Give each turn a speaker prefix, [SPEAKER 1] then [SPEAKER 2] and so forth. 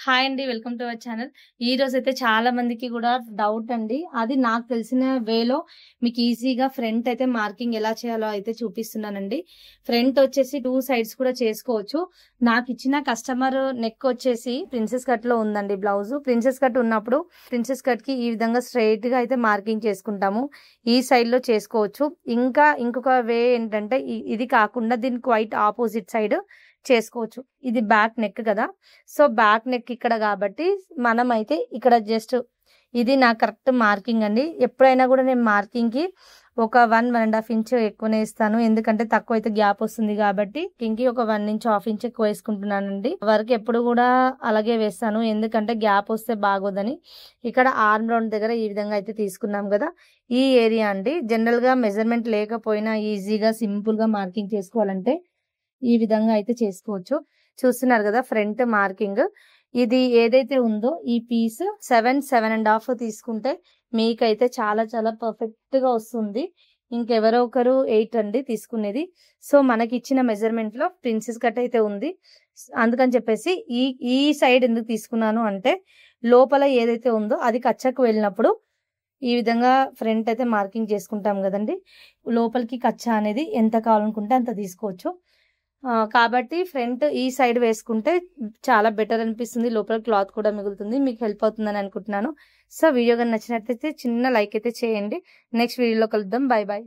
[SPEAKER 1] Hi అండి. Welcome to our channel. ఈరోజైతే చాలా మందికి కూడా డౌట్ అండి. అది నాకు తెలిసిన వేలో మీకు ఈజీగా ఫ్రంట్ అయితే మార్కింగ్ ఎలా చేయాలో అయితే చూపిస్తున్నానండి. ఫ్రంట్ వచ్చేసి 2 సైడ్స్ కూడా చేసుకోవచ్చు. నాకు ఇచ్చిన కస్టమర్ నెక్ వచ్చేసి ప్రిన్సెస్ కట్ లో ఉందండి. బ్లౌజ్ ప్రిన్సెస్ కట్ ఉన్నప్పుడు ప్రిన్సెస్ కట్ కి ఈ విధంగా స్ట్రైట్ గా అయితే మార్కింగ్ చేసుకుంటాము. ఈ సైడ్ లో చేసుకోవచ్చు. ఇంకా ఇంకొక వే ఏంటంటే ఇది కాకుండా దీనికి క్వైట్ ఆపోజిట్ సైడ్ చేసుకోవచ్చు. ఇది బ్యాక్ నెక్ కదా, సో బ్యాక్ నెక్ ఇక్కడ కాబట్టి మనం అయితే ఇక్కడ జస్ట్ ఇది నా కరెక్ట్ మార్కింగ్ అండి. ఎప్పుడైనా కూడా నేను మార్కింగ్ కి ఒక 1.5 ఇంచ్ ఎక్కువనే ఇస్తాను, ఎందుకంటే తక్కువ అయితే గ్యాప్ వస్తుంది కాబట్టి ఇంకి ఒక 1 ఇంచ్ హాఫ్ ఇంచ్ ఎక్కువ వేసుకుంటున్నానండి. వర్క్ ఎప్పుడు కూడా అలాగే వేస్తాను, ఎందుకంటే గ్యాప్ వస్తే బాగోదని. ఇక్కడ ఆర్మ్ రౌండ్ దగ్గర ఈ విధంగా అయితే తీసుకున్నాం కదా, ఈ ఏరియా అండి. జనరల్ గా మెజర్మెంట్ లేకపోయినా ఈజీగా సింపుల్ గా మార్కింగ్ చేసుకోవాలంటే ఈ విధంగా అయితే చేసుకోవచ్చు. చూస్తున్నారు కదా ఫ్రంట్ మార్కింగ్. ఇది ఏదైతే ఉందో ఈ పీస్ 7.5 తీసుకుంటే మీకైతే చాలా చాలా పర్ఫెక్ట్ గా వస్తుంది. ఇంకెవరో ఒకరు 8 అండి తీసుకునేది. సో మనకి ఇచ్చిన మెజర్మెంట్ లో ప్రిన్సెస్ కట్ అయితే ఉంది, అందుకని చెప్పేసి ఈ సైడ్ ఎందుకు తీసుకున్నాను అంటే లోపల ఏదైతే ఉందో అది కచ్చకు వెళ్ళినప్పుడు ఈ విధంగా ఫ్రంట్ అయితే మార్కింగ్ చేసుకుంటాం కదండి. లోపలికి కచ్చా అనేది ఎంత కావాలనుకుంటే అంత తీసుకోవచ్చు. కాబట్టి ఫ్రంట్ ఈ సైడ్ వేసుకుంటే చాలా బెటర్ అనిపిస్తుంది. లోపల క్లాత్ కూడా మిగులుతుంది. మీకు హెల్ప్ అవుతుందని అనుకుంటున్నాను. సో వీడియో కానీ నచ్చినట్లయితే చిన్న లైక్ అయితే చేయండి. నెక్స్ట్ వీడియోలో కలుద్దాం. Bye bye.